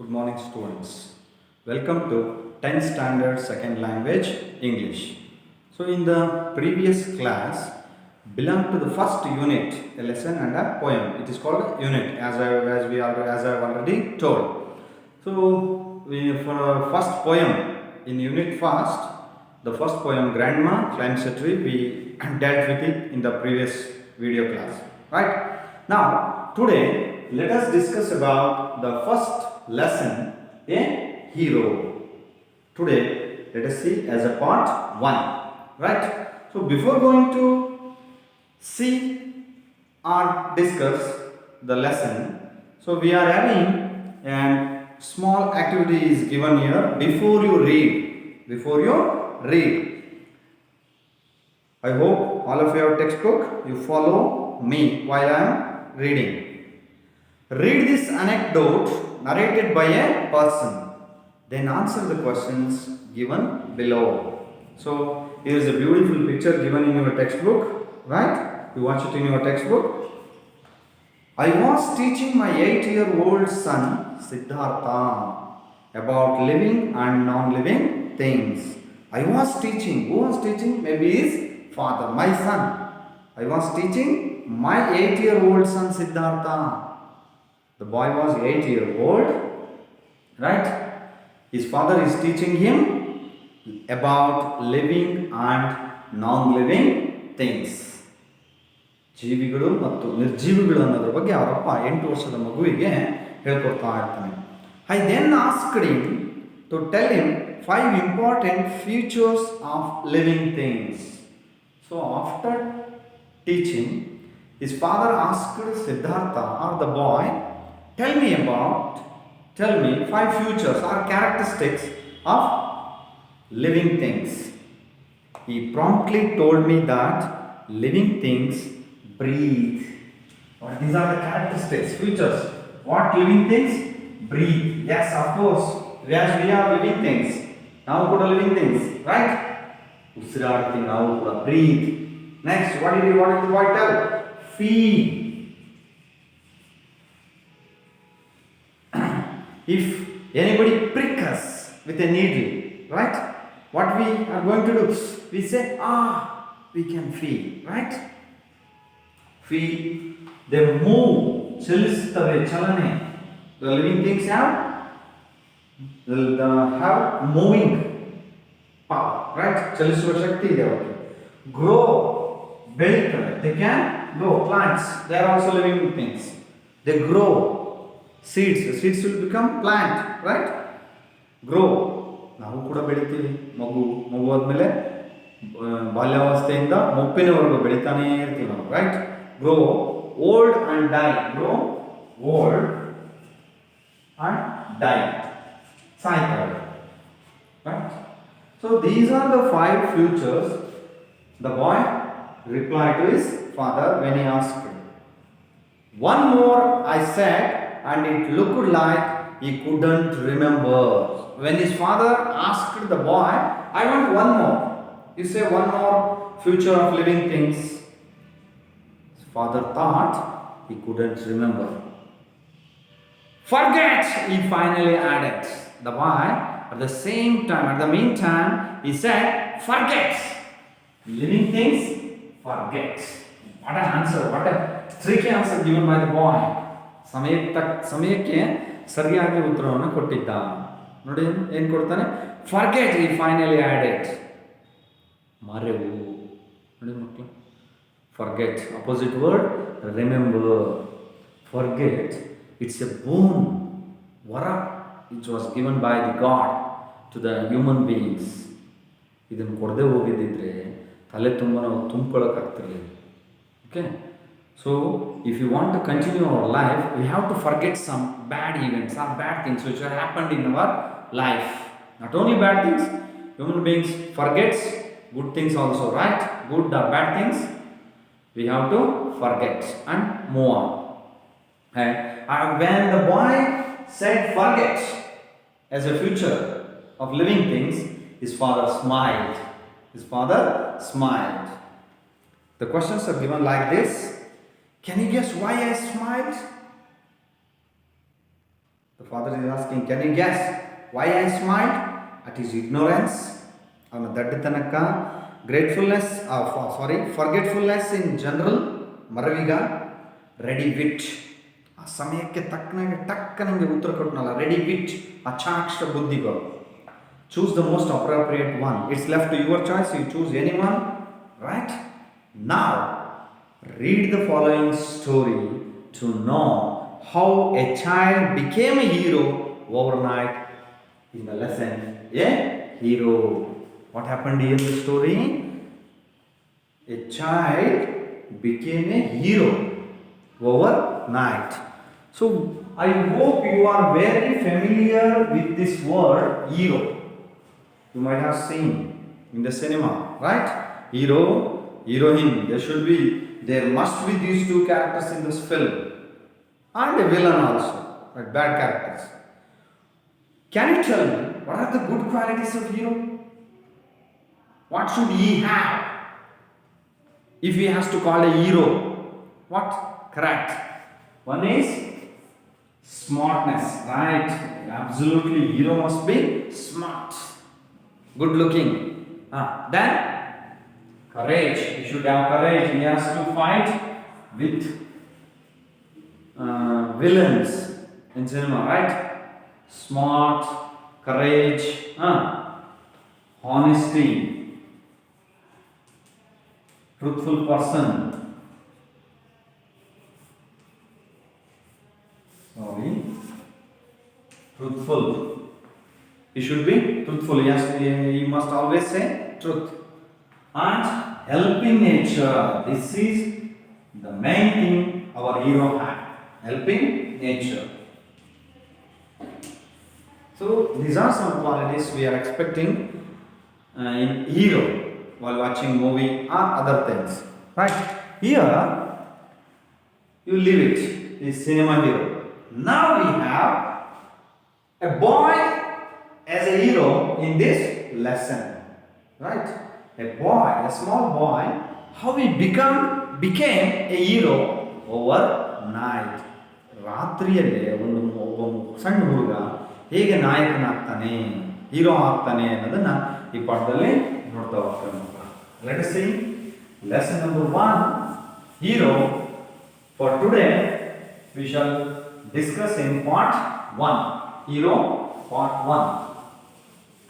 Good morning, students. Welcome to 10th Standard Second Language English. So, in the previous class, belong to the first unit, a lesson and a poem. It is called unit, as I have already told. So, for our first poem in unit first, the first poem, Grandma Climbs a Tree, we dealt with it in the previous video class. Right? Now, today, let us discuss about the first lesson, a hero. Today, let us see as a part 1. Right? So, before going to see or discuss the lesson, so we are having a small activity is given here before you read. Before you read, I hope all of you have textbook. You follow me while I am reading. Read this anecdote narrated by a person. Then answer the questions given below. So, here is a beautiful picture given in your textbook, right? You watch it in your textbook. I was teaching my 8-year-old son Siddhartha about living and non-living things. I was teaching. Who was teaching? Maybe his father, my son. I was teaching my 8-year-old son Siddhartha. The boy was 8-year-old, right? His father is teaching him about living and non-living things. ಜೀವಿಗಳು ಮತ್ತು ನಿರ್ಜೀವಿಗಳು ಅನ್ನೋದ್ರ ಬಗ್ಗೆ ಅವರಪ್ಪ 8 ವರ್ಷದ ಮಗುವಿಗೆ ಹೇಳ್ಕೊಡ್ತಾ ಇರ್ತಾನೆ. I then asked him to tell him 5 important features of living things. So after teaching, his father asked Siddhartha or the boy, tell me 5 features or characteristics of living things. He promptly told me that living things breathe. What these are the characteristics, features. What living things breathe? Yes, of course. Yes, we are living things. Now put living things, right? Usiradathing now put breathe. Next, what did the boy tell? Feed. If anybody prick us with a needle, right? What we are going to do? We say, we can feel, right? Feel. They move. Chalistave, chalane. The living things have moving power, right? Chalistava shakti ಇದೆ ಅವರಿಗೆ. Grow. ಬೆಳೀತವೆ. They can grow. Plants. They are also living things. They grow. Seeds will become plant, right? Grow. ನಾವು ಕೂಡ ಬೆಳಿತೀವಿ. ಮಗು ಆದಮೇಲೆ ಬಾಲ್ಯಾವಸ್ಥೆಯಿಂದ ಮುಪ್ಪಿನವರೆಗೂ ಬೆಳಿತಾನೇ ಇರ್ತೀವಿ ನಾವು, right? Grow old and die. Grow old and die. ಸಾಯ್ತಾರೆ, right? So these are the 5 futures the boy replied to his father when he asked him. One more, I said, and it looked like he couldn't remember. When his father asked the boy, I want one more. You say one more future of living things. His father thought he couldn't remember. Forget, he finally added. The boy, at the meantime, he said, forget. Living things, forget. What an answer, what a tricky answer given by the boy. ಸಮಯಕ್ಕೆ ಸರಿಯಾಗಿ ಉತ್ತರವನ್ನು ಕೊಟ್ಟಿದ್ದ. ನೋಡಿ ಏನು ಕೊಡ್ತಾನೆ? Forget, ಈ finally added. ಮರೆವು. ನೋಡಿ ಮಕ್ಕಳು, forget opposite word remember. Forget, it's a boon, ವರ which was given by the god to the human beings. ಇದನ್ನು ಕೊಡದೆ ಹೋಗಿದ್ದಿದ್ರೆ ತಲೆ ತುಂಬ ನಾವು ತುಂಬ್ಕೊಳ್ಳೋಕ್ಕಾಗ್ತಿರ್ಲಿಲ್ಲ. Okay. So, if you want to continue our life, we have to forget some bad events or bad things which have happened in our life. Not only bad things, human beings forgets good things also, right? Good or bad things, we have to forget and move on. And when the boy said forget as a future of living things, his father smiled. The questions are given like this. Can you guess why I smiled? The father is asking, can you guess why I smiled? At his ignorance, ಅವನ ದಡ್ಡತನಕ್ಕ, gratefulness, forgetfulness in general, ಮರವಿಗ, ready wit, ಆ ಸಮಯಕ್ಕೆ ತಕ್ಕನಾಗೆ ಟಕ್ಕನಂಗೆ ಉತ್ತರ ಕೊಟ್ಟನಲ್ಲ, ready wit, ಆ ಚಾಕ್ಷ ಬುದ್ಧಿಗಳು. Choose the most appropriate one. It's left to your choice. You choose anyone, right? Now, read the following story to know how a child became a hero overnight in the lesson. A hero. What happened in the story? A child became a hero overnight. So, I hope you are very familiar with this word hero. You might have seen in the cinema, right? Hero, heroine. There must be these two characters in this film, and a villain also, right? Bad characters. Can you tell me what are the good qualities of hero? What should he have if he has to call a hero? What? Correct. One is smartness, right? Absolutely, hero must be smart, good looking. Then courage. He should have courage. He has to fight with villains in cinema, right? Smart, courage, honesty, truthful person. Truthful. He should be truthful. Yes, he must always say truth. And helping nature. This is the main thing our hero had. Helping nature. So these are some qualities we are expecting in hero while watching movie or other things. Right? Here you leave it. Is cinema hero. Now we have a boy as a hero in this lesson, right? A boy, a small boy, how he became a hero overnight. ರಾತ್ರಿಯಲ್ಲೇ ಒಬ್ಬ ಸಣ್ಣ ಹುಡುಗ ಹೇಗೆ ನಾಯಕನಾಗ್ತಾನೆ, hero ಆಗ್ತಾನೆ ಅನ್ನೋದನ್ನ ಈ ಪಾಠದಲ್ಲಿ ನೋಡ್ತಾ ಹೋಗ್ತಾನೆ. Let us see lesson number 1, hero. For today we shall discuss in part 1, hero part 1.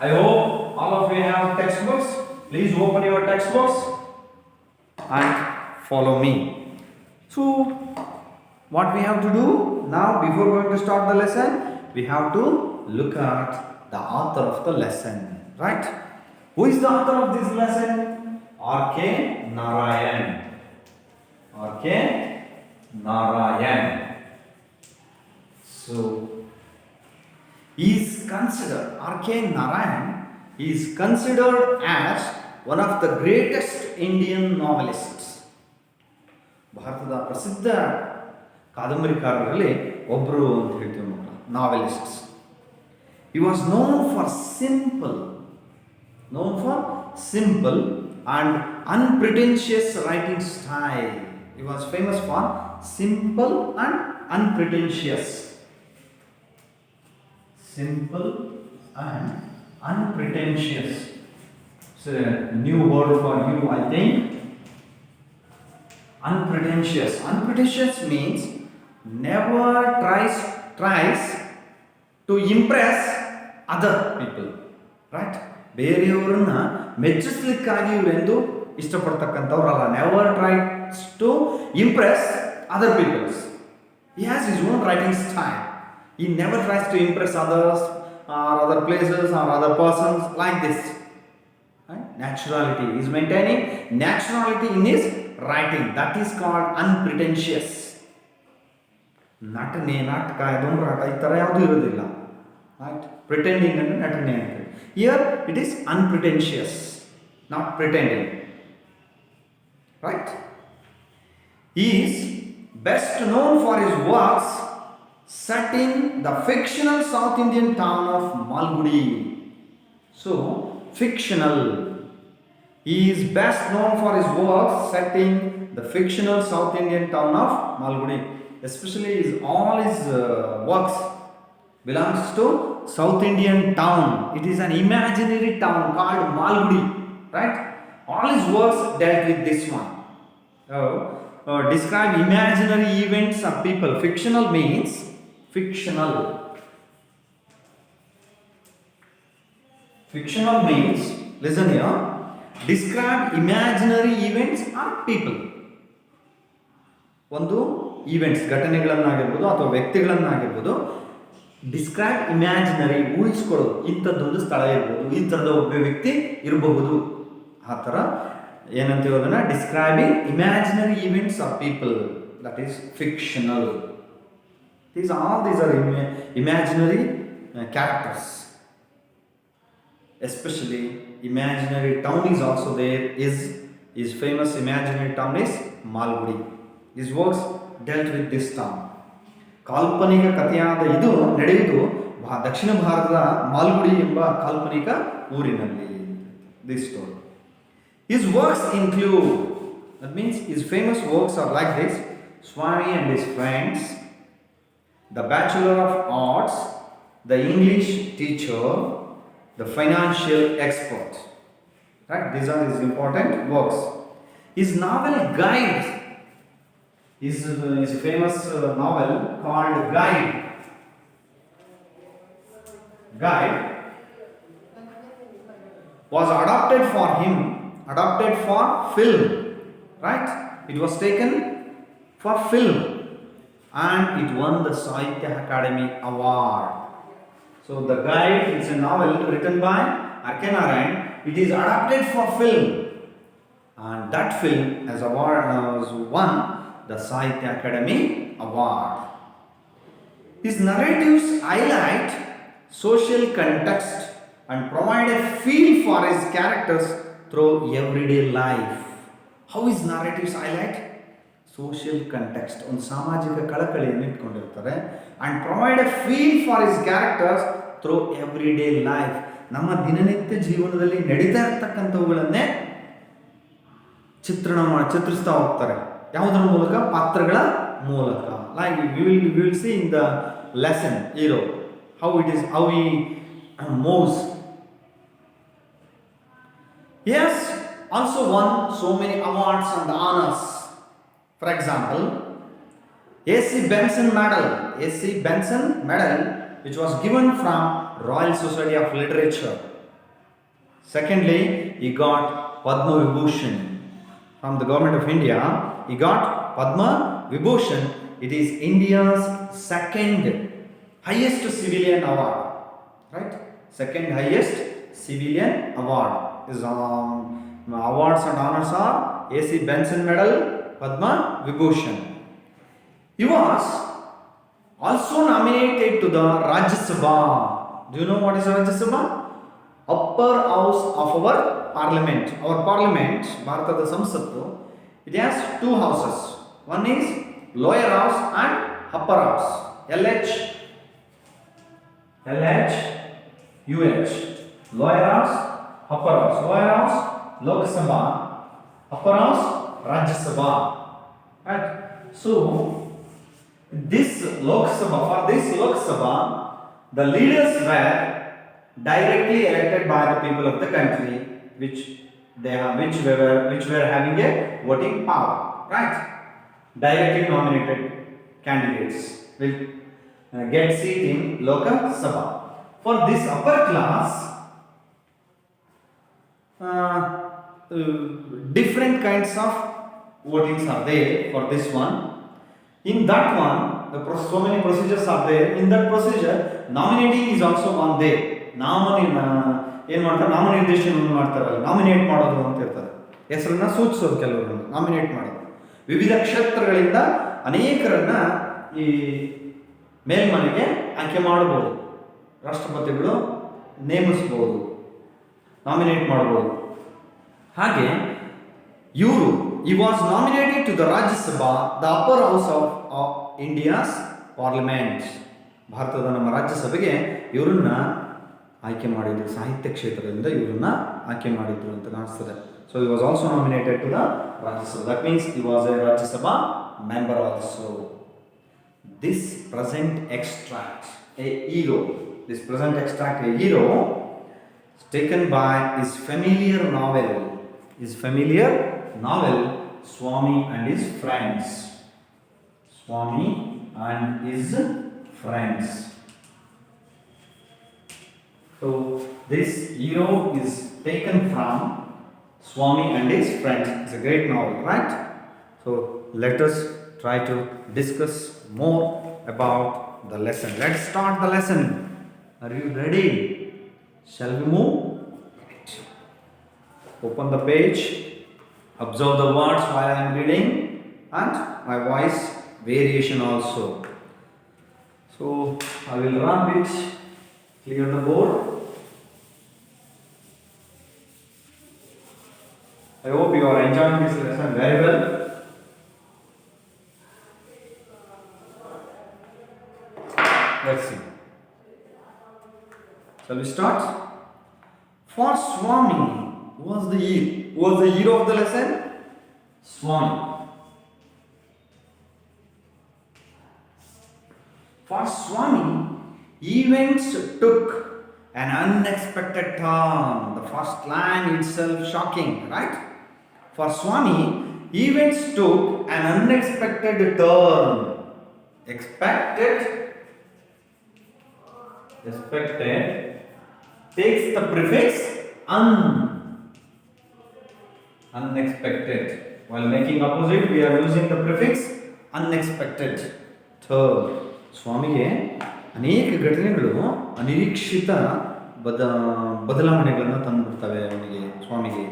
I hope all of you have textbooks. Please open your textbooks and follow me. So, what we have to do now, before going to start the lesson, we have to look at the author of the lesson, right? Who is the author of this lesson? R.K. Narayan. R.K. Narayan. So, R.K. Narayan is considered as one of the greatest Indian novelists. ಭಾರತದ ಪ್ರಸಿದ್ಧ ಕಾದಂಬರಿಕಾರರಲ್ಲಿ ಒಬ್ಬರು ಅಂತ ಹೇಳ್ತೀವಿ ಮಕ್ಕಳ, ನಾವೆಲಿಸ್ಟ್ಸ್. He was known for simple and unpretentious writing style. He was famous for simple and unpretentious. Simple and unpretentious. It's a new word for you, I think. Unpretentious. Unpretentious means never tries to impress other people, right? ಬೇರೆಯವರನ್ನ ಮೆಚ್ಚಿಸ್ಲಿಕ್ಕಾಗಿ ಇವರೆಂದು ಇಷ್ಟಪಡ್ತಕ್ಕಂಥವ್ರಲ್ಲ. Never tries to impress other peoples. He has his own writing style. He never tries to impress others or other places or other persons like this. Right? Naturality. He is maintaining naturality in his writing. That is called unpretentious. ನಟನೆ, ನಾಟಕ, ಧೂಮ್ರಾಟ ಈ ಥರ ಯಾವುದೂ ಇರೋದಿಲ್ಲ. Right? Pretending and ನಟನೆ ಅಂತ. Here it is unpretentious, not pretending. Right? He is best known for his works set in the fictional South Indian town of Malgudi. So, fictional. He is best known for his works set in the fictional South Indian town of Malgudi. Especially all his works belongs to South Indian town. It is an imaginary town called Malgudi, right? All his works dealt with this one. Describe imaginary events of people. Fictional means fictional. Fictional means, listen here, describe imaginary events or people. ಒಂದು events ಘಟನೆಗಳನ್ನಾಗಿರ್ಬೋದು ಅಥವಾ ವ್ಯಕ್ತಿಗಳನ್ನಾಗಿರ್ಬೋದು describe imaginary ಊಹಿಸ್ಕೊಳ್ಳೋದು, ಇಂಥದ್ದೊಂದು ಸ್ಥಳ ಇರ್ಬೋದು, ಈ ಥರದ ಒಬ್ಬ ವ್ಯಕ್ತಿ ಇರಬಹುದು, ಆ ಥರ ಏನಂತೀವಿ ಅದನ್ನು describing imaginary events of people, that is fictional. These are imaginary characters. Especially imaginary town is also there. His famous imaginary town is Malgudi. His works dealt with this town. ಕಾಲ್ಪನಿಕ ಕಥೆಯಾದ ಇದು ನಡೆಯುವುದು ದಕ್ಷಿಣ ಭಾರತದ ಮಾಲ್ಗುಡಿ ಎಂಬ ಕಾಲ್ಪನಿಕ ಊರಿನಲ್ಲಿ. This story. His works include, that means his famous works are like this: Swami and his friends, The Bachelor of Arts, The English Teacher, The Financial Expert. Right? These are his important works. His novel Guide, his famous novel called Guide was adapted for film. Right? It was taken for film and it won the Sahitya Academy Award. So the Guide is a novel written by R.K. Narayan. It is adapted for film, and that film has won the Sahitya Academy Award. His narratives highlight social context and provide a feel for his characters through everyday life. How his narratives highlight social context, ಒಂದು ಸಾಮಾಜಿಕ ಕಳಕಳಿಯನ್ನು ಇಟ್ಕೊಂಡಿರ್ತಾರೆ, and provide a feel for his characters through everyday life. ನಮ್ಮ ದಿನನಿತ್ಯ ಜೀವನದಲ್ಲಿ ನಡೀತಾ ಇರ್ತಕ್ಕಂಥವುಗಳನ್ನೇ ಚಿತ್ರಿಸ್ತಾ ಹೋಗ್ತಾರೆ. ಯಾವುದರ ಮೂಲಕ? ಪಾತ್ರಗಳ ಮೂಲಕ. Like we will see in the lesson hero how he moves. Yes, also won so many awards and honors. For example, A.C. Benson Medal, which was given from Royal Society of Literature. Secondly, he got Padma Vibhushan from the government of India. He got Padma Vibhushan. It is India's second highest civilian award. Right? Second highest civilian award. His awards and honors are A.C. Benson Medal, Padma Vibhushan. He was also nominated to the Rajya Sabha. Do you know what is Rajya Sabha? Upper house of our parliament. Our parliament, Bharatada Samsattu, it has two houses. One is lower house and upper house. LH, UH. Lower house, upper house. Lower house, Lok Sabha. Upper house, Rajya Sabha. Right? So, this Lok Sabha, the leaders were directly elected by the people of the country, which were having a voting power. Right? Directly nominated candidates will get seat in Lok Sabha. For this upper class, different kinds of votings are there for this one. In that one, so many procedures are there. In that procedure, nominating is also one there. ಏನು ಮಾಡ್ತಾರೆ, ನಾಮನಿರ್ದೇಶನ ಮಾಡ್ತಾರಲ್ಲ, nominate ಮಾಡೋದು ಅಂತ ಇರ್ತಾರೆ. ಹೆಸರನ್ನ ಸೂಚಿಸೋದು, ಕೆಲವರನ್ನು nominate ಮಾಡೋದು. ವಿವಿಧ ಕ್ಷೇತ್ರಗಳಿಂದ ಅನೇಕರನ್ನ ಈ ಮೇಲ್ಮನೆಗೆ ಆಯ್ಕೆ ಮಾಡಬಹುದು. ರಾಷ್ಟ್ರಪತಿಗಳು ನೇಮಿಸಬಹುದು, ನಾಮಿನೇಟ್ ಮಾಡಬಹುದು. ಹಾಗೆ ಇವರು he was nominated to the Rajya Sabha, the upper house of India's parliament. ಭಾರತದ ನಮ್ಮ ರಾಜ್ಯಸಭೆಗೆ ಇವರನ್ನ ಆಯ್ಕೆ ಮಾಡಿದ್ರು. ಸಾಹಿತ್ಯ ಕ್ಷೇತ್ರದಿಂದ ಇವರನ್ನ ಆಯ್ಕೆ ಮಾಡಿದ್ರು ಅಂತ ಕಾಣಿಸ್ತದೆ. So he was also nominated to the Rajya Sabha. That means he was a Rajya Sabha member also. this present extract, a hero. This present extract, a hero, is taken by his familiar novel. His familiar novel, Swami and his friends. Swami and his friends. So this hero is taken from Swami and his friends. It's a great novel, right? So let us try to discuss more about the lesson. Let's start the lesson. Are you ready? Shall we move? Right. Open the page. Observe the words while I am reading and my voice variation also. So I will run it. Clear the board. I hope you are enjoying this lesson very well. Let's see. Shall we start? For Swami, who was the hero of the lesson? Swami. For Swami, events took an unexpected turn. The first line itself shocking, right? For Swami, events took an unexpected turn. Expected takes the prefix unexpected. While making opposite, we are using the prefix unexpected. Third, ಸ್ವಾಮಿಗೆ ಅನೇಕ ಘಟನೆಗಳು ಅನಿರೀಕ್ಷಿತ ಬದಲಾವಣೆಗಳನ್ನು ತಂದುಬಿಡ್ತವೆ ಅವನಿಗೆ ಸ್ವಾಮಿಗೆ.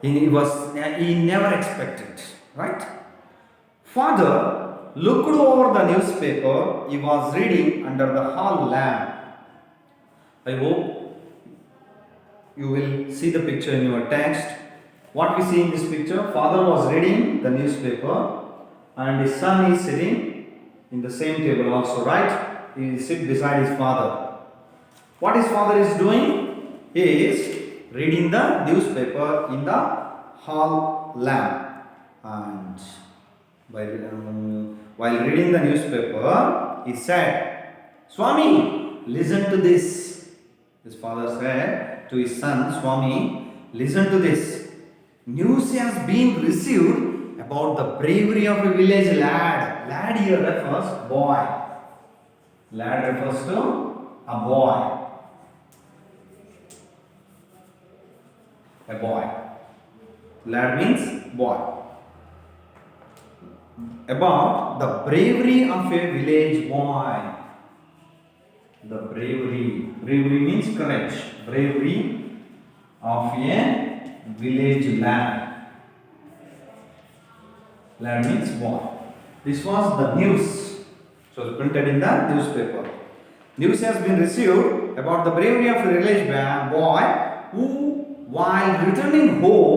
He never expected, right? Father looked over the newspaper he was reading under the hall lamp. I hope you will see the picture in your text. What we see in this picture, father was reading the newspaper and his son is sitting in the same table also, right? He sits beside his father. What his father is doing? He is reading the newspaper in the hall lamp. And while reading the newspaper, he said, Swami, listen to this. His father said to his son, Swami, listen to this. News has been received about the bravery of a village lad. Lad here refers boy. Lad refers to a boy. A boy. Lad means boy. About the bravery of a village boy. The bravery. Bravery means courage. Bravery of a village lad. Lad means boy. This was the news. So it was printed in the newspaper. News has been received about the bravery of a village boy who, while returning home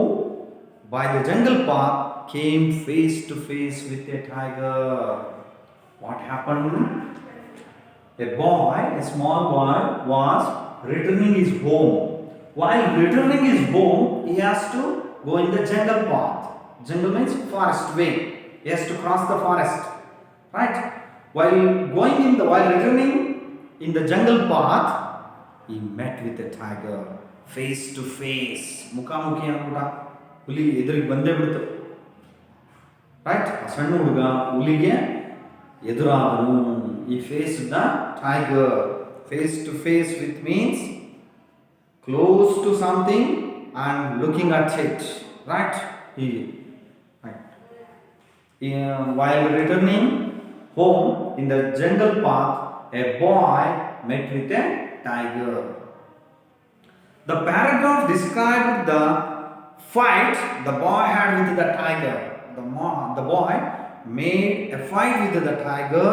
by the jungle path, came face to face with a tiger. What happened? A boy, a small boy, was returning his home. While returning his home, he has to go in the jungle path. Jungle means forest way. He has to cross the forest, right? While returning in the jungle path, he met with a tiger face to face. ಮುಖಾಮುಖಿ ಆಗ್ಬಿಟ್ಟ. ಹುಲಿ ಎದುರಿಗೆ ಬಂದೇ ಬಿಡ್ತು, right? ಆ ಸಣ್ಣ ಹುಡುಗ ಹುಲಿಗೆ ಎದುರಾದನು. He faced the tiger. Face to face with means close to something and looking at it, right? While returning home in the jungle path, a boy met with a tiger. The paragraph described the fight the boy had with the tiger. The boy made a fight with the tiger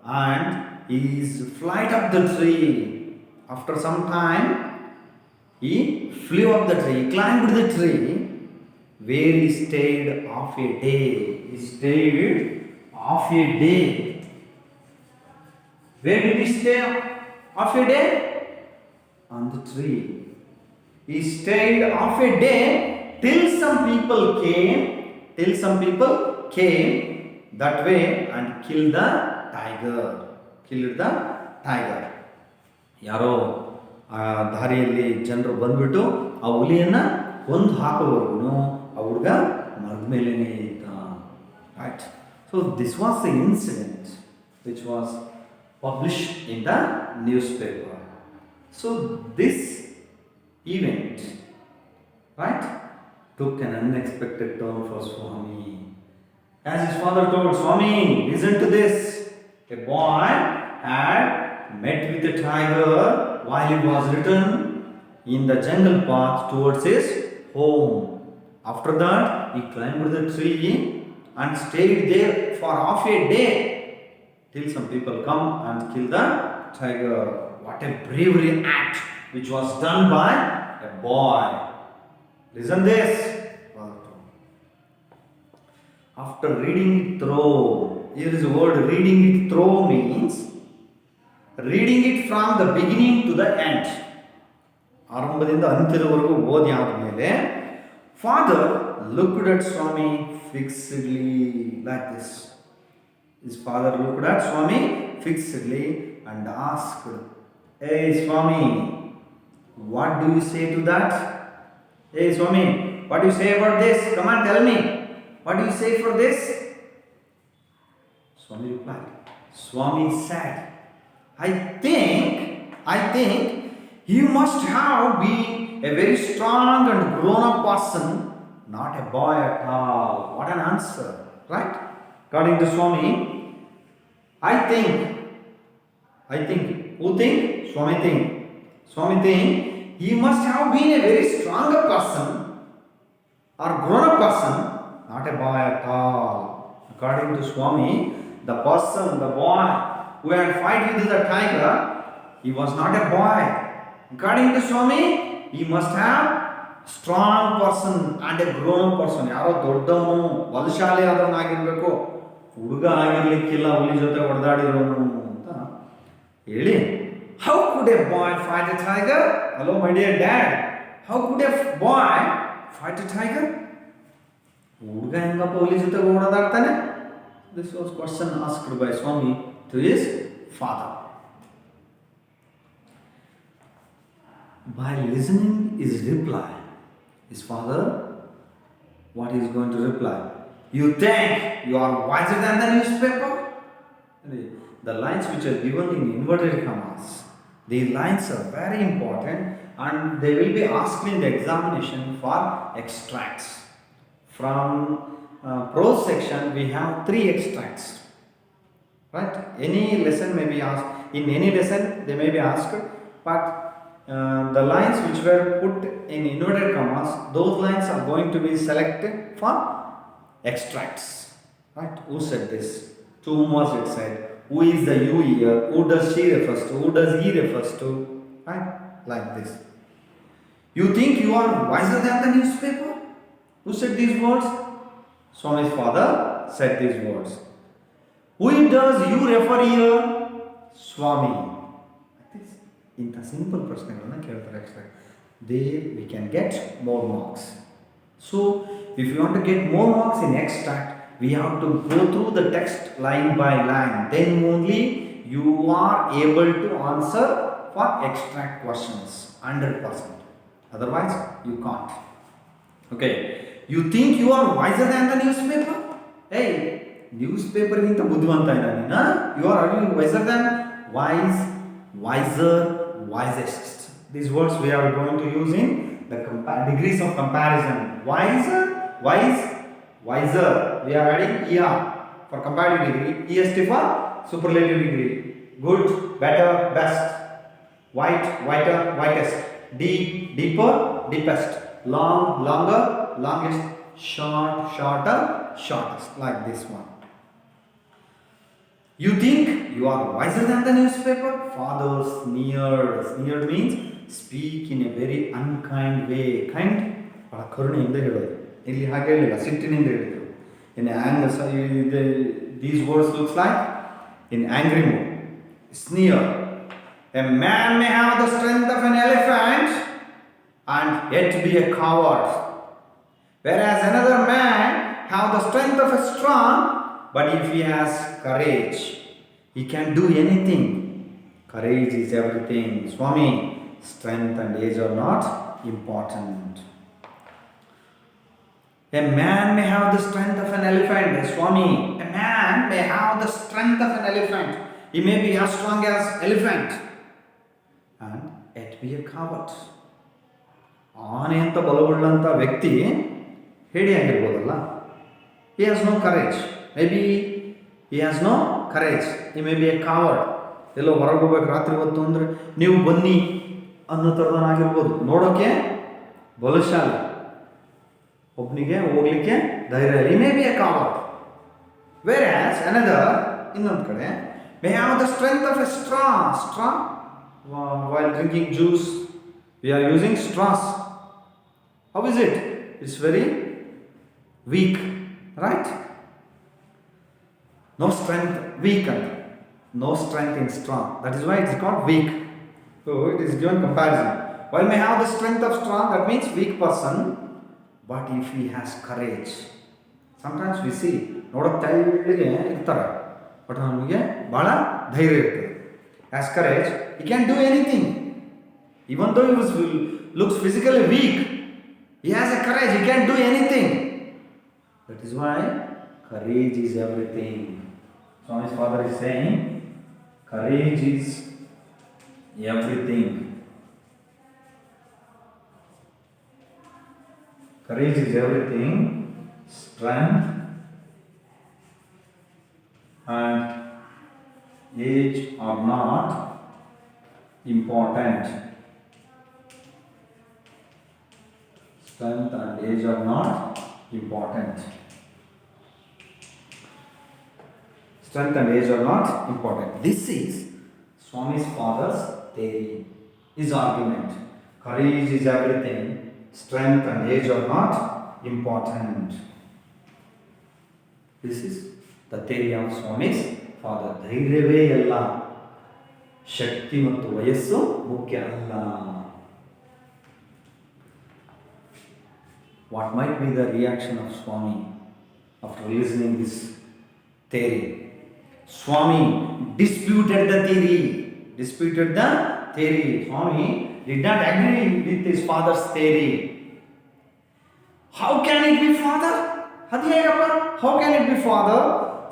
and his flight up the tree. After some time, he flew up the tree, climbed the tree, where he stayed half a day. He stayed half a day. Where did he stay half a day? On the tree. He stayed half a day till some people came that way and killed the tiger. Killed the tiger. ಯಾರೋ ಆ ದಾರಿಯಲ್ಲಿ ಜನರು ಬಂದ್ಬಿಟ್ಟು ಆ ಹುಲಿಯನ್ನ ಕೊಂದು ಹಾಕೋವರೆಗೂ ಆ ಹುಡುಗ ಮರದ ಮೇಲೇನೆ ಇದ್ದ. Right. So this was the incident which was published in the newspaper. So this event, right, took an unexpected turn for Swami. As his father told Swami, listen to this. A boy had met with a tiger while he was returning in the jungle path towards his home. After that, he climbed the tree and stayed there for half a day till some people come and kill the tiger. What a bravery act which was done by a boy. Listen this. After reading it through, here is the word reading it through means reading it from the beginning to the end. ಆರಂಭದಿಂದ ಅಂತ್ಯದವರೆಗೂ ಓದಿ ಆದಮೇಲೆ father looked at Swami fixedly like this. His father looked at Swami fixedly and asked, "Hey Swami, what do you say to that? Hey Swami, what do you say about this? Come on, tell me. What do you say for this?" Swami replied. Swami said, I think you must have been a very strong and grown-up person, not a boy at all. What an answer, right? According to Swami, I think, who think? Swami think, he must have been a very stronger person or grown up person, not a boy at all. According to Swami, the boy who had fight with the tiger, he was not a boy. According to Swami, he must have strong person and a grown up person. ಯಾರೋ ದೊಡ್ಡವನು ಬಲಶಾಲಿ ಆದವನಾಗಿರ್ಬೇಕು, ಹುಡುಗ ಆಗಿರ್ಲಿಕ್ಕಿಲ್ಲ ಹುಲಿ ಜೊತೆ ಹೊಡೆದಾಡಿರೋನು ಅಂತ ಹೇಳಿ. How could a boy fight a tiger? Hello my dear dad, how could a boy fight a tiger? ಹುಡುಗ ಹೆಂಗಪ್ಪ ಹುಲಿ ಜೊತೆ ಓಡಾಡ್ತಾನೆ? This was question asked by Swami to his father. By listening his reply, his father, what he is going to reply? You think you are wiser than the newspaper? The lines which are given in inverted commas, these lines are very important and they will be asked in the examination for extracts. From prose section we have 3 extracts. Right? Any lesson may be asked. In any lesson they may be asked, but the lines which were put in inverted commas, those lines are going to be selected for extracts. Right? Who said this? To whom was it said? Who is the you here? Who does she refers to? Who does he refers to? Right? Like this. You think you are wiser than the newspaper? Who said these words? Swami's father said these words. Who does you refer here? Swami. ಇಂಥ simple ಪ್ರಶ್ನೆಗಳನ್ನ ಕೇಳ್ತಾರೆ extra. There we can get more marks. So if you want to get more marks in extract, we have to go through the text line by line. Then only you are able to answer for extract questions 100%. Otherwise you can't. Okay. You think you are wiser than the newspaper? Hey, newspaper ginta buddhivanta idani. You are wiser than wise, wiser, wisest. These words we are going to use in the degrees of comparison. Wiser, wise, wiser. We are adding ER for comparative degree, EST for superlative degree. Good, better, best. White, whiter, whitest. Deep, deeper, deepest. Long, longer, longest. Short, shorter, shortest. Like this one. You think you are wiser than the newspaper? Father sneered. Sneered means speak in a very unkind way. Kind? ಬಹಳ ಕರುಣೆಯಿಂದ ಹೇಳೋದು. ಇಲ್ಲಿ ಹಾಗೆ ಹೇಳಿಲ್ಲ, ಸಿಟ್ಟಿನಿಂದ ಹೇಳಿದರು. In anger, these words looks like in angry mood. Sneer. A man may have the strength of an elephant and yet be a coward, whereas another man have the strength of a strong but if he has courage, he can do anything. Courage is everything. Swami, strength and age are not important. A man may have the strength of an elephant. Swami, a man may have the strength of an elephant. He may be as strong as elephant and yet be a coward. ಆನೆ ಅಂತ ಬಲವುಳ್ಳಂಥ ವ್ಯಕ್ತಿ ಹೇಡಿ ಆಗಿರ್ಬೋದಲ್ಲ. He has no courage. Maybe he has no courage. He may be a coward. ಎಲ್ಲೋ ಹೊರಗೆ ಹೋಗ್ಬೇಕು ರಾತ್ರಿ ಹೊತ್ತು ಅಂದರೆ ನೀವು ಬನ್ನಿ ಅನ್ನೋ ಥರದನಾಗಿರ್ಬೋದು. ನೋಡೋಕ್ಕೆ ಬಲಶಾಲಿ, ಒಬ್ಬನಿಗೆ ಹೋಗ್ಲಿಕ್ಕೆ ಧೈರ್ಯ. He may be a coward. Whereas another, ಇನ್ನೊಂದು ಕಡೆ, may have the strength of a straw. Straw? While drinking juice, we are using straws. How is it? It's very weak, right? No strength, weak. No strength in straw. That is why it is called weak. So it is given comparison. While may have the strength of straw, that means weak person. But if he has courage, sometimes we see, ನೋಡೋಕೆ ತೆಳ್ಳಗೆ ಇರ್ತಾರೆ, but ನಮಗೆ ಭಾಳ ಧೈರ್ಯ ಇರ್ತದೆ. Has courage, he can do anything. Even though he looks physically weak, he has a courage, he can do anything. That is why courage is everything. Swami's father is saying, courage is everything. Courage is everything. Strength and age are not important. Strength and age are not important. Strength and age are not important. This is Swami's father's theory, his argument. Courage is everything. Strength and age are not important. This is the theory of Swami's father. ಧೈರ್ಯವೇ ಎಲ್ಲ, ಶಕ್ತಿ ಮತ್ತು ವಯಸ್ಸು ಮುಖ್ಯ ಅಲ್ಲ. What might be the reaction of Swami after listening this theory? Swami disputed the theory. Swami did not agree with his father's theory. How can it be father? How can it be father?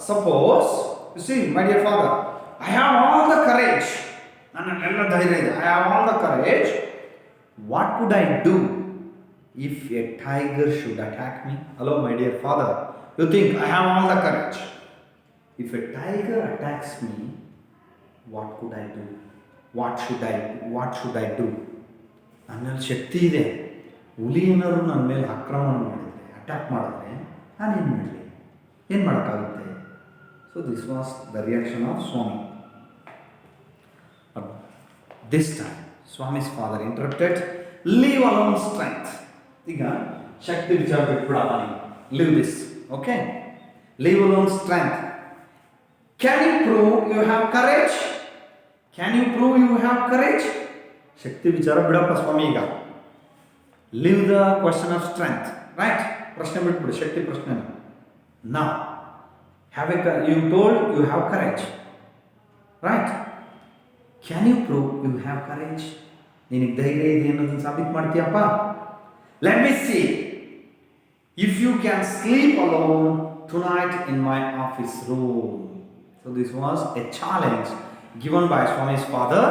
Suppose, you see, my dear father, I have all the courage. I have all the courage. What could I do if a tiger should attack me? Hello, my dear father. You think I have all the courage. If a tiger attacks me, what could I do? What should I do? ನನ್ನಲ್ಲಿ ಶಕ್ತಿ ಇದೆ. ಹುಲಿ ಏನಾದ್ರು ನನ್ನ ಮೇಲೆ ಆಕ್ರಮಣ ಮಾಡಿದರೆ, attack ಮಾಡಿದ್ರೆ ನಾನೇನು ಮಾಡಲಿ? ಏನು ಮಾಡೋಕ್ಕಾಗುತ್ತೆ? So this was the reaction of Swami. But this time, Swami's father interrupted. Leave alone strength. ಈಗ ಶಕ್ತಿ ವಿಚಾರ ಬಿಟ್ಬಿಡಪ್ಪ ನೀವು. Leave this, okay? Leave alone strength. Can you prove you have courage? ಶಕ್ತಿ ವಿಚಾರ ಬಿಡಪ್ಪ ಸ್ವಾಮಿ ಈಗ. Leave the question of strength, right? ಪ್ರಶ್ನೆ ಬಿಟ್ಬಿಡು, ಶಕ್ತಿ ಪ್ರಶ್ನೆ. Now, you told you have courage, right? Can you prove you have courage? ನಿನಗೆ ಧೈರ್ಯ ಇದೆ ಅನ್ನೋದನ್ನು ಸಾಬೀತು ಮಾಡ್ತೀಯಪ್ಪ? Let me see if you can sleep alone tonight in my office room. So this was a challenge given by Swami's father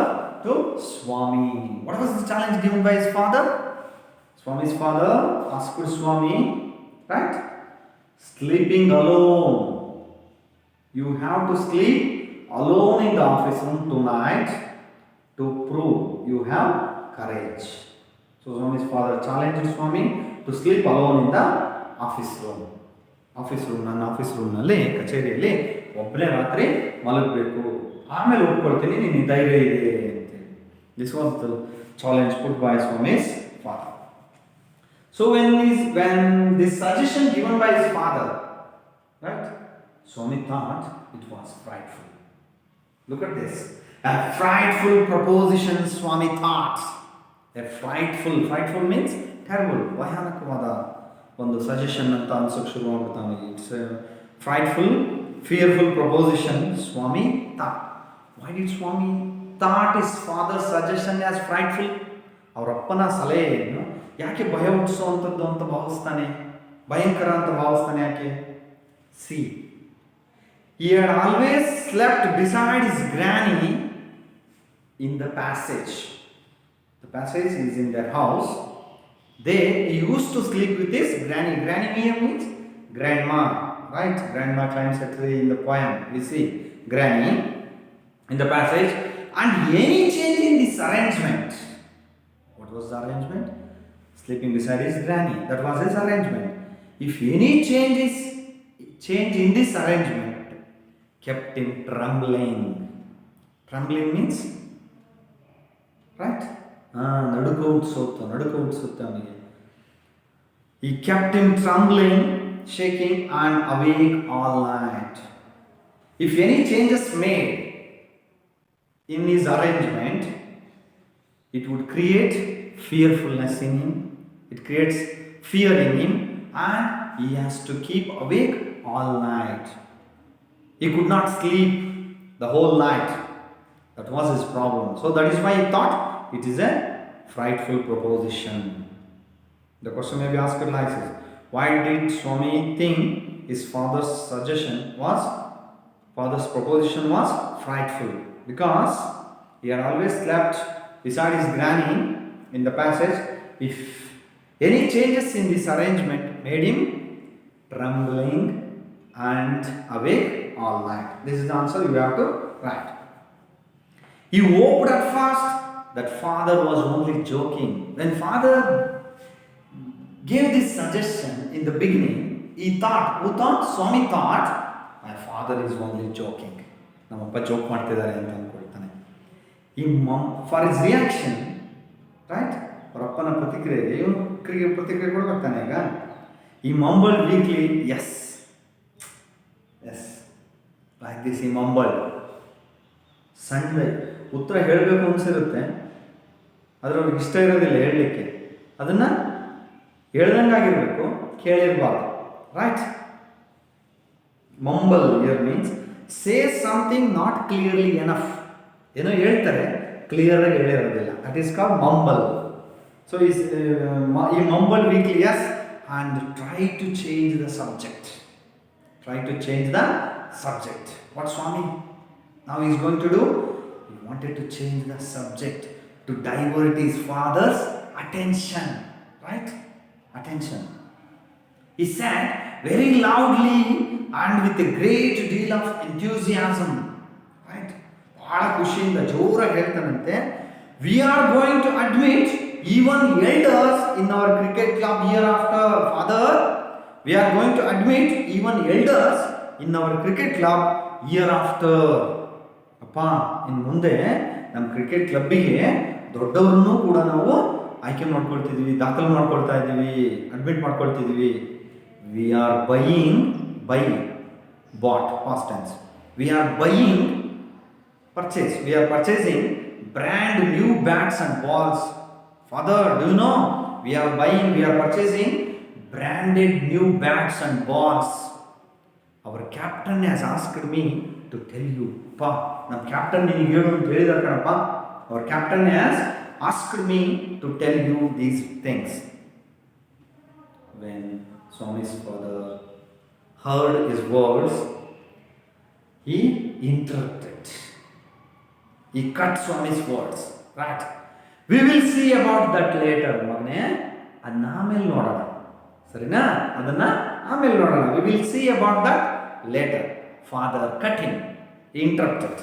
to Swami. What was the challenge given by his father? Swami's father asked Swami, right? Sleeping alone. You have to sleep alone in the office room tonight to prove you have courage. So Swami's father challenged Swami to sleep alone in the office room. ನನ್ನ office ರೂಮ್ನಲ್ಲಿ, ಕಚೇರಿಯಲ್ಲಿ ಒಬ್ಬನೇ ರಾತ್ರಿ ಮಲಗಬೇಕು, ಆಮೇಲೆ ಒಪ್ಕೊಳ್ತೀನಿ ನಿನಗೆ ಧೈರ್ಯ ಇದೆ ಅಂತೇಳಿ. This was the challenge put by Swami's father. So when this suggestion given by his father, right, Swami thought it was frightful. Look at this. A frightful proposition Swami thought. A frightful means terrible, ಭಯಾನಕವಾದ ಒಂದು suggestion ಅಂತ ಅನ್ಸೋಕೆ ಶುರು ಮಾಡ್ತಾನೆ. It's frightful fearful proposition Swami thought. Why did Swami thought his father's suggestion as frightful? ಅವರ ಅಪ್ಪನ ಸಲಹೆಯನ್ನು ಯಾಕೆ ಭಯ ಹುಟ್ಟಿಸುವಂಥದ್ದು ಅಂತ ಭಾವಿಸ್ತಾನೆ, ಭಯಂಕರ ಅಂತ ಭಾವಿಸ್ತಾನೆ ಯಾಕೆ? C, he had always slept beside his granny in the passage. The passage is in their house. He used to sleep with his granny. Granny means grandma, right? Grandma climbs a tree in the poem. We see granny in the passage. And any change in this arrangement, what was the arrangement? Sleeping beside his granny. That was his arrangement. If any change in this arrangement kept him trembling. Trembling means, right? ನಡುಕ ಹುಟ್ಟಿಸುತ್ತೆ ಅವನಿಗೆ. He kept him trembling, shaking and awake all night. If any changes made in his arrangement, it would create fearfulness in him. It creates fear in him and he has to keep awake all night. He could not sleep the whole night. That was his problem. So that is why he thought it is a frightful proposition. The question may be asked like this: why did Swami think his father's proposition was frightful? Because he had always slept beside his granny in the passage. If any changes in this arrangement made him trembling and awake all night. This is the answer you have to write. He hoped at first that father was only joking. When father gave this suggestion in the beginning, Swami thought, my father is only joking. ನಮ್ಮಪ್ಪ joke ಮಾಡ್ತಿದ್ದಾರೆ ಅಂತ ಅಂದ್ಕೊಳ್ತಾನೆ. For his reaction, right? ಅವರ ಅಪ್ಪನ ಪ್ರತಿಕ್ರಿಯೆಗೆ ಇವನು ಪ್ರತಿಕ್ರಿಯೆ ಕೊಡ್ಬೇಕಾನೆ ಈಗ. ಈ mumbled weakly as like this. ಈ ಮಂಬಲ್ಡ್ ಸಣ್ಣ ಉತ್ತರ ಹೇಳಬೇಕು ಅನಿಸಿರುತ್ತೆ, ಆದರೆ ಅವ್ರಿಗೆ ಇಷ್ಟ ಇರೋದಿಲ್ಲ ಹೇಳಲಿಕ್ಕೆ. ಅದನ್ನು ಹೇಳ್ದಂಗಾಗಿರಬೇಕು, ಕೇಳಿರಬಾರ್ದು, right? Mumble here means say something not clearly enough. ಏನೋ ಹೇಳ್ತಾರೆ, ಕ್ಲಿಯರಾಗಿ ಹೇಳಿರೋದಿಲ್ಲ. That is called mumble. So ಈ mumble weakly as and try to change the subject. What Swami now is going to do? He wanted to change the subject to divert his father's attention, right? Attention. He said very loudly and with a great deal of enthusiasm, right? ಬಹಳ ಖುಷಿಯಿಂದ ಜೋರಾಗಿ ಹೇಳ್ತಾನಂತೆ, we are going to admit even elders in our cricket club hereafter. Father, we are going to admit even elders in our cricket club hereafter. ಅಪ್ಪ, ಇನ್ನು ಮುಂದೆ ನಮ್ಮ cricket ಕ್ಲಬ್ಬಿಗೆ ದೊಡ್ಡವ್ರನ್ನೂ ಕೂಡ ನಾವು ಆಯ್ಕೆ ಮಾಡ್ಕೊಳ್ತಿದ್ದೀವಿ, ದಾಖಲು ಮಾಡ್ಕೊಳ್ತಾ ಇದ್ದೀವಿ, ಅಡ್ಮಿಟ್ ಮಾಡ್ಕೊಳ್ತಿದ್ದೀವಿ. We are but past tense. We are purchasing brand new bats and balls. Father, do you know? We are purchasing branded new bats and balls. Our captain has asked me to tell you. Pa, ನಮ್ಮ captain ನಿನಗೆ ಹೇಳು ಅಂತ ಹೇಳಿದಾರೆ ಕಣಪ್ಪ. Our captain has asked me to tell you these things. When Swami's father heard his words, he interrupted. He cut Swami's words. Right? We will see about that later. ಮಗನೇ, ಅದನ್ನ ಆಮೇಲೆ ನೋಡೋಣ, ಸರಿನಾ? ಅದನ್ನ ಆಮೇಲೆ ನೋಡೋಣ. We will see about that later. Father cut him. He interrupted.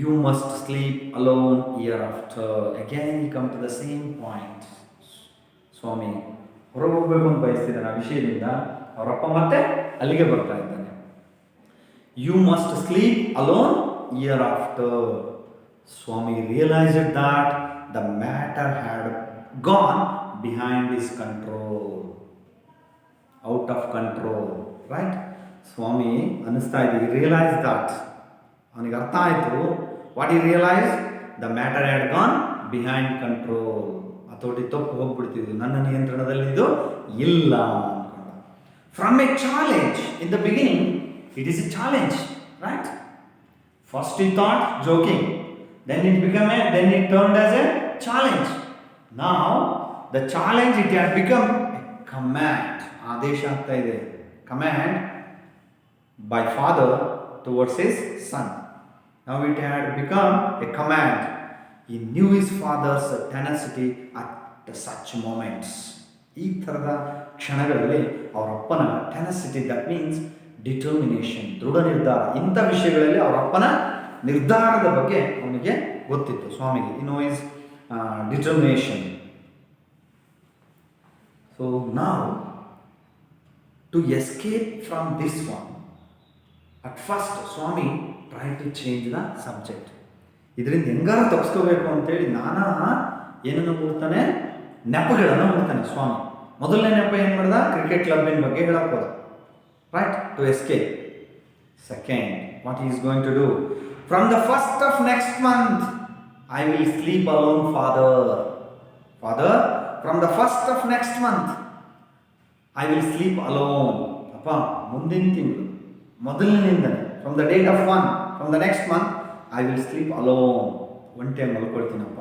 You must sleep alone hereafter. Again he come to the same point. Swami ಹೊರಗೆ ಹೋಗ್ಬೇಕು ಅಂತ ಬಯಸ್ತಿದ್ದಾನೆ ಆ ವಿಷಯದಿಂದ. ಅವರಪ್ಪ ಮತ್ತೆ ಅಲ್ಲಿಗೆ ಬರ್ತಾ ಇದ್ದಾನೆ. You must sleep alone hereafter. Swami realized that the matter had gone behind his control, out of control, right? Swami ಅನ್ನಿಸ್ತಾ ಇದೆ, he realized that. ಅವನಿಗೆ ಅರ್ಥ ಆಯಿತು. What he realized? The matter had gone behind control. ಅಥೋಟಿ ತಪ್ಪು ಹೋಗ್ಬಿಡ್ತಿದ್ವಿ, ನನ್ನ ನಿಯಂತ್ರಣದಲ್ಲಿ ಇದು ಇಲ್ಲ ಅನ್ಕೊಂಡ. From a challenge in the beginning, It is a challenge, right? First he thought joking, then it turned as a challenge. Now the challenge it has become a command. Adesha ಆಗ್ತಾ ಇದೆ. Command by father towards his son. Now it had become a command. He knew his father's tenacity at such moments. ಈ ಥರದ ಕ್ಷಣಗಳಲ್ಲಿ ಅವರ ಅಪ್ಪನ ಟೆನಸಿಟಿ, that means determination, ದೃಢ ನಿರ್ಧಾರ, ಇಂಥ ವಿಷಯಗಳಲ್ಲಿ ಅವರ ಅಪ್ಪನ ನಿರ್ಧಾರದ ಬಗ್ಗೆ ಅವನಿಗೆ ಗೊತ್ತಿತ್ತು ಸ್ವಾಮಿಗೆ. No is determination. ಸೊ ನಾವು to escape from this one, at first Swami try to change the subject. ಇದರಿಂದ ಹೆಂಗಾರ ತಪ್ಪಿಸ್ಕೋಬೇಕು ಅಂತೇಳಿ ನಾನಾ ಏನನ್ನು ಕೊಡ್ತಾನೆ, ನೆಪಗಳನ್ನು ಮಾಡ್ತಾನೆ ಸ್ವಾಮಿ. ಮೊದಲನೇ ನೆಪ ಏನು ಮಾಡ್ದ? ಕ್ರಿಕೆಟ್ ಕ್ಲಬ್ಬಿನ ಬಗ್ಗೆ ಹೇಳಕ್ ಹೋದ, right, to escape. Second, what is going to do? From the first of next month I will sleep alone father. Father, from the first of next month I will sleep alone. ಅಪ್ಪ, ಮುಂದಿನ ತಿಂಗಳು ಮೊದಲನೇದಿಂದಲೇ, from the date of one, from the next month I will sleep alone. ಒಂಟೆ ಮಲ್ಕೊಳ್ತೀನಪ್ಪ.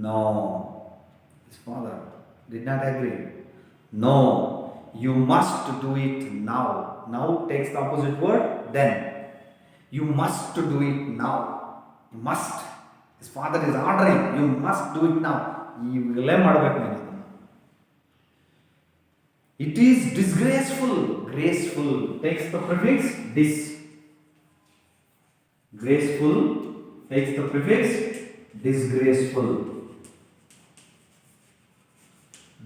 No, his father did not agree. No, you must do it now. Now takes the opposite word, then. You must do it now. You must. His father is ordering, you must do it now. ಈಗಲೇ ಮಾಡಬೇಕು ನೀನು. It is disgraceful. Graceful takes the prefix dis. Graceful takes the prefix disgraceful.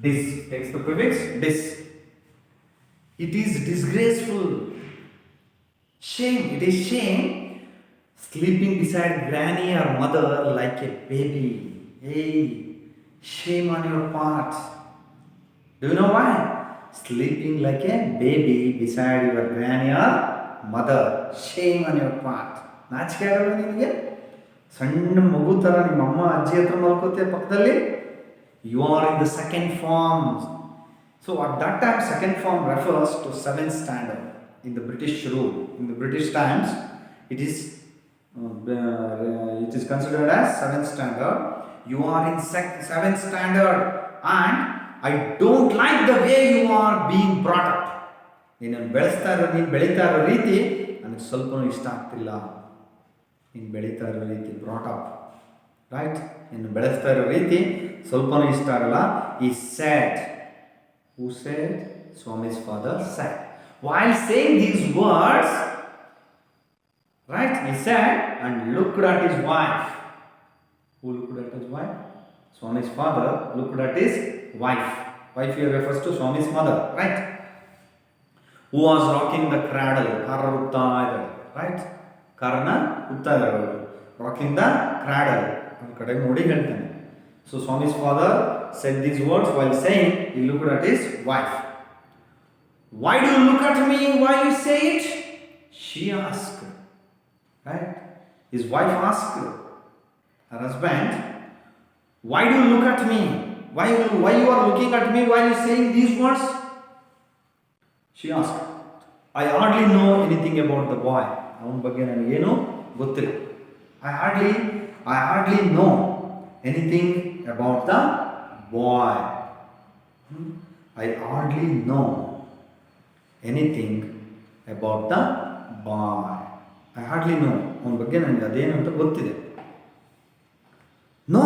Dis takes the prefix dis. It is disgraceful. Shame. It is shame sleeping beside granny or mother like a baby. Hey, shame on your part. Do you know why? Sleeping like a baby beside your granny or mother. Shame on your part. ನಾಚಿಕೆ ಆಗಲ್ಲ ನಿನಗೆ? ಸಣ್ಣ ಮಗು ಥರ ನಿಮ್ಮ ಅಮ್ಮ ಅಜ್ಜಿ ಹತ್ರ ಮಲ್ಕೋತೆ ಪಕ್ಕದಲ್ಲಿ. You are in the second form. So at that time, second form refers to 7th standard in the British rule. In the British times, it is considered as 7th standard. You are in 7th standard, and I don't like the way you are being brought up. ನೀನು ಬೆಳೀತಾ ಇರೋ ರೀತಿ ನನಗೆ ಸ್ವಲ್ಪನೂ ಇಷ್ಟ ಆಗ್ತಿಲ್ಲ. ನೀನು ಬೆಳೀತಾ ಇರೋ ರೀತಿ, ಬ್ರಾಟ್ ಅಪ್, ರೈಟ್, ನೀನು ಬೆಳೆಸ್ತಾ ಇರೋ ರೀತಿ ಸ್ವಲ್ಪನೂ ಇಷ್ಟ ಆಗಲ್ಲ. He said. Who said? Swami's father said. While saying these words, right, he said and looked at his wife. Who looked at his wife? Swami's father looked at his wife. Wife here refers to Swami's mother, right? Who was rocking the cradle. Kara rupta idare, right? Karna rupta idare, rocking the cradle. One kade ನೋಡಿ ಹೇಳ್ತಾನೆ. So Swami's father said these words while saying, he looked at his wife. Why do you look at me while you say it? She asked. Right? His wife asked her husband, why do you look at me? Why you are looking at me while you saying these words? She asked. I hardly know anything about the boy. ಅವನ ಬಗ್ಗೆ ನನಗೇನು ಗೊತ್ತಿಲ್ಲ. I hardly know anything about the boy. I hardly know anything about the boy. I hardly know. ಅವನ ಬಗ್ಗೆ ನನಗೆ ಅದೇನು ಅಂತ ಗೊತ್ತಿದೆ. No,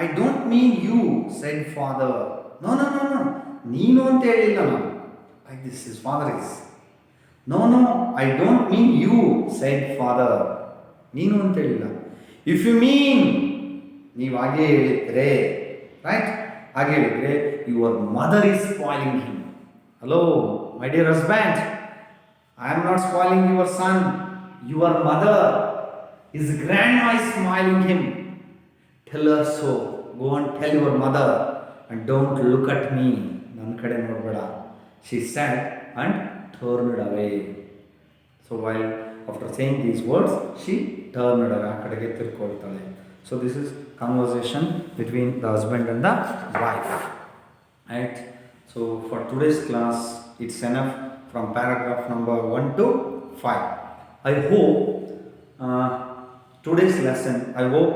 I don't mean you, said father. No. ನೀನು ಅಂತ ಹೇಳಿಲ್ಲ ನಾನು. Like this, his father is. No, I don't mean you, said father. ನೀನು ಅಂತ ಹೇಳಿಲ್ಲ. If you mean, ನೀವು ಹಾಗೆ ಹೇಳಿದ್ರೆ, ರೈಟ್, ಹಾಗೆ ಹೇಳಿದ್ರೆ, your mother is spoiling him. Hello, my dear husband, I am not spoiling your son. Your mother, his grandma is spoiling him. Tell her so. Go and tell your mother and don't look at me. ನನ್ನ ಕಡೆ ನೋಡಬೇಡ. She said and turned away. So while after saying these words, she turned away. ಆ ಕಡೆಗೆ ತಿರ್ಕೊಳ್ತಾಳೆ. So this is conversation between the husband and the wife. Right? So for today's class, it's enough. from paragraph number 1 to 5. I hope today's lesson, I hope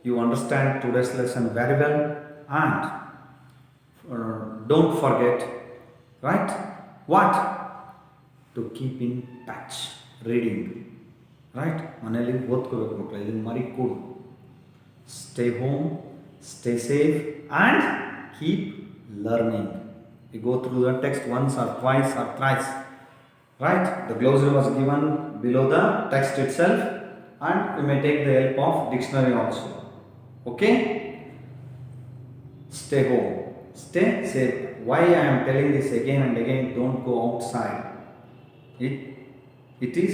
you understand today's lesson very well, and don't forget, right? What? To keep in touch. Reading. Right? ಮನೆಯಲ್ಲಿ ಓದ್ಕೋಬೇಕು ಮಕ್ಕಳು, ಇದನ್ನು ಮರಿ ಕೊಡು. Stay home, stay safe, and keep learning. You go through the text once or twice or thrice. Right? The glossary was given below the text itself, and you may take the help of dictionary also. Okay? Stay home. Stay safe. Why I am telling this again and again, don't go outside. It is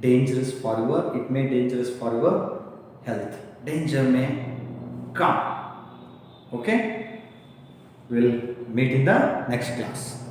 dangerous for your, it may dangerous for your health. Danger may come. Okay? We'll meet in the next class.